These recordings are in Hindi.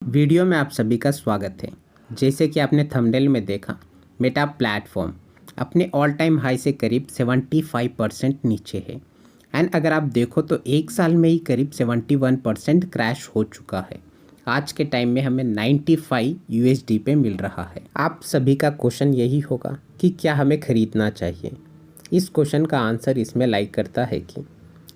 वीडियो में आप सभी का स्वागत है। जैसे कि आपने थंबनेल में देखा, मेटा प्लेटफॉर्म अपने ऑल टाइम हाई से करीब 75% नीचे है। एंड अगर आप देखो तो एक साल में ही करीब 71% क्रैश हो चुका है। आज के टाइम में हमें 95 USD पे मिल रहा है। आप सभी का क्वेश्चन यही होगा कि क्या हमें ख़रीदना चाहिए। इस क्वेश्चन का आंसर इसमें लाइक करता है कि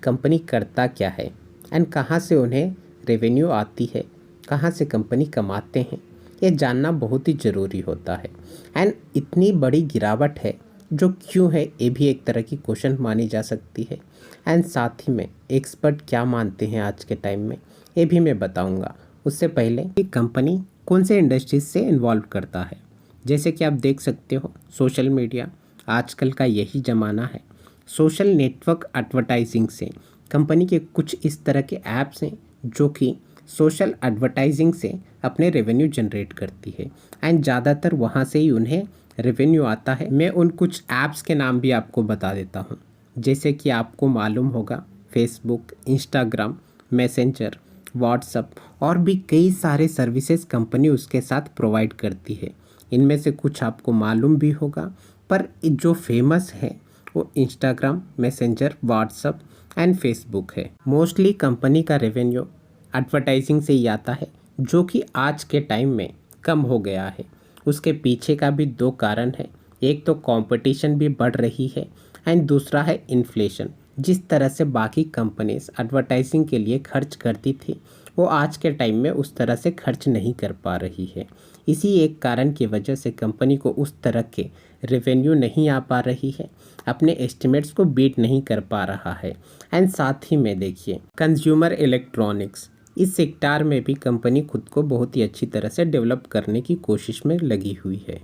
कंपनी करता क्या है एंड कहाँ से उन्हें रेवेन्यू आती है, कहाँ से कंपनी कमाते हैं, ये जानना बहुत ही ज़रूरी होता है। एंड इतनी बड़ी गिरावट है जो क्यों है, ये भी एक तरह की क्वेश्चन मानी जा सकती है। एंड साथ ही में एक्सपर्ट क्या मानते हैं आज के टाइम में, ये भी मैं बताऊंगा। उससे पहले कि कंपनी कौन से इंडस्ट्रीज से इन्वॉल्व करता है। जैसे कि आप देख सकते हो, सोशल मीडिया आजकल का यही ज़माना है। सोशल नेटवर्क एडवर्टाइजिंग से कंपनी के कुछ इस तरह के ऐप्स हैं जो कि सोशल एडवर्टाइजिंग से अपने रेवेन्यू जनरेट करती है। एंड ज़्यादातर वहाँ से ही उन्हें रेवेन्यू आता है। मैं उन कुछ ऐप्स के नाम भी आपको बता देता हूँ। जैसे कि आपको मालूम होगा, फेसबुक, इंस्टाग्राम, मैसेंजर, व्हाट्सअप और भी कई सारे सर्विसेज कंपनी उसके साथ प्रोवाइड करती है। इनमें से कुछ आपको मालूम भी होगा, पर जो फेमस है वो Instagram, Messenger, WhatsApp and Facebook है। मोस्टली कंपनी का रेवेन्यू एडवर्टाइजिंग से ही आता है, जो कि आज के टाइम में कम हो गया है। उसके पीछे का भी दो कारण है। एक तो कंपटीशन भी बढ़ रही है एंड दूसरा है इन्फ्लेशन। जिस तरह से बाकी कंपनीज एडवर्टाइजिंग के लिए खर्च करती थी, वो आज के टाइम में उस तरह से खर्च नहीं कर पा रही है। इसी एक कारण की वजह से कंपनी को उस तरह के रेवेन्यू नहीं आ पा रही है, अपने एस्टिमेट्स को बीट नहीं कर पा रहा है। एंड साथ ही में देखिए, कंज्यूमर इलेक्ट्रॉनिक्स, इस सेक्टर में भी कंपनी खुद को बहुत ही अच्छी तरह से डेवलप करने की कोशिश में लगी हुई है।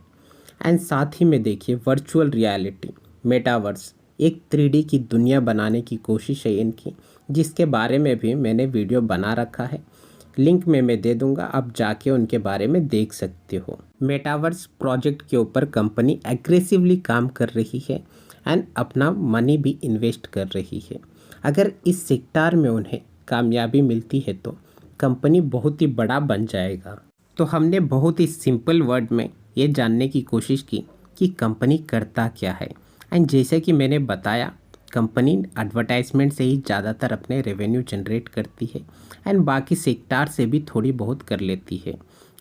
एंड साथ ही में देखिए, वर्चुअल रियलिटी, मेटावर्स, एक 3D की दुनिया बनाने की कोशिश है इनकी, जिसके बारे में भी मैंने वीडियो बना रखा है। लिंक में मैं दे दूंगा, आप जाके उनके बारे में देख सकते हो। मेटावर्स प्रोजेक्ट के ऊपर कंपनी एग्रेसिवली काम कर रही है एंड अपना मनी भी इन्वेस्ट कर रही है। अगर इस सेक्टर में उन्हें कामयाबी मिलती है तो कंपनी बहुत ही बड़ा बन जाएगा। तो हमने बहुत ही सिंपल वर्ड में ये जानने की कोशिश की कि कंपनी करता क्या है। एंड जैसे कि मैंने बताया, कंपनी एडवर्टाइजमेंट से ही ज़्यादातर अपने रेवेन्यू जनरेट करती है एंड बाकी सेक्टर से भी थोड़ी बहुत कर लेती है।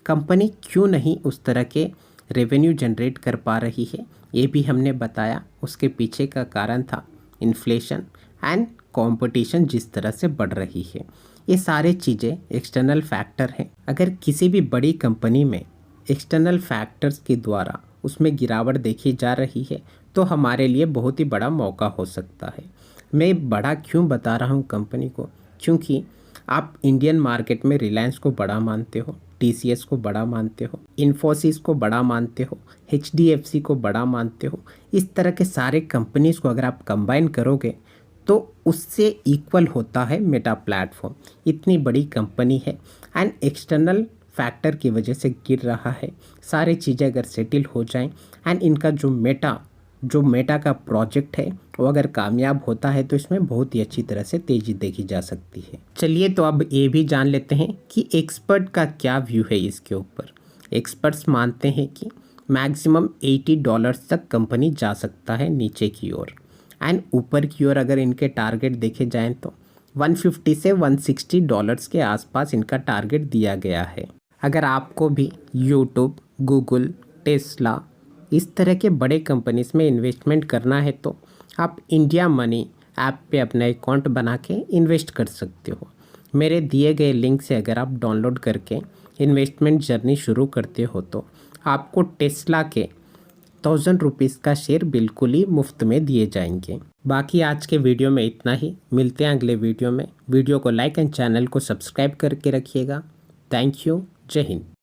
कंपनी क्यों नहीं उस तरह के रेवेन्यू जनरेट कर पा रही है, ये भी हमने बताया। उसके पीछे का कारण था इन्फ्लेशन एंड कंपटीशन जिस तरह से बढ़ रही है। ये सारे चीज़ें एक्सटर्नल फैक्टर हैं। अगर किसी भी बड़ी कंपनी में एक्सटर्नल फैक्टर्स के द्वारा उसमें गिरावट देखी जा रही है तो हमारे लिए बहुत ही बड़ा मौका हो सकता है। मैं बड़ा क्यों बता रहा हूँ कंपनी को, क्योंकि आप इंडियन मार्केट में रिलायंस को बड़ा मानते हो, TCS को बड़ा मानते हो, इन्फोसिस को बड़ा मानते हो, HDFC को बड़ा मानते हो। इस तरह के सारे कंपनीज़ को अगर आप कंबाइन करोगे तो उससे इक्वल होता है मेटा प्लेटफॉर्म। इतनी बड़ी कंपनी है एंड एक्सटर्नल फैक्टर की वजह से गिर रहा है। सारी चीज़ें अगर सेटल हो जाएं एंड इनका जो मेटा का प्रोजेक्ट है वो अगर कामयाब होता है तो इसमें बहुत ही अच्छी तरह से तेज़ी देखी जा सकती है। चलिए, तो अब ये भी जान लेते हैं कि एक्सपर्ट का क्या व्यू है इसके ऊपर। एक्सपर्ट्स मानते हैं कि मैक्सिमम $80 तक कंपनी जा सकता है नीचे की ओर, एंड ऊपर की ओर अगर इनके टारगेट देखे जाएं तो $150 से $160 के आसपास इनका टारगेट दिया गया है। अगर आपको भी यूट्यूब, गूगल, टेस्ला, इस तरह के बड़े कंपनीज में इन्वेस्टमेंट करना है तो आप इंडिया मनी ऐप पे अपना अकाउंट बना के इन्वेस्ट कर सकते हो। मेरे दिए गए लिंक से अगर आप डाउनलोड करके इन्वेस्टमेंट जर्नी शुरू करते हो तो आपको टेस्ला के ₹1000 का शेयर बिल्कुल ही मुफ्त में दिए जाएंगे। बाकी आज के वीडियो में इतना ही। मिलते हैं अगले वीडियो में। वीडियो को लाइक एंड चैनल को सब्सक्राइब करके रखिएगा। Thank you. जय हिंद।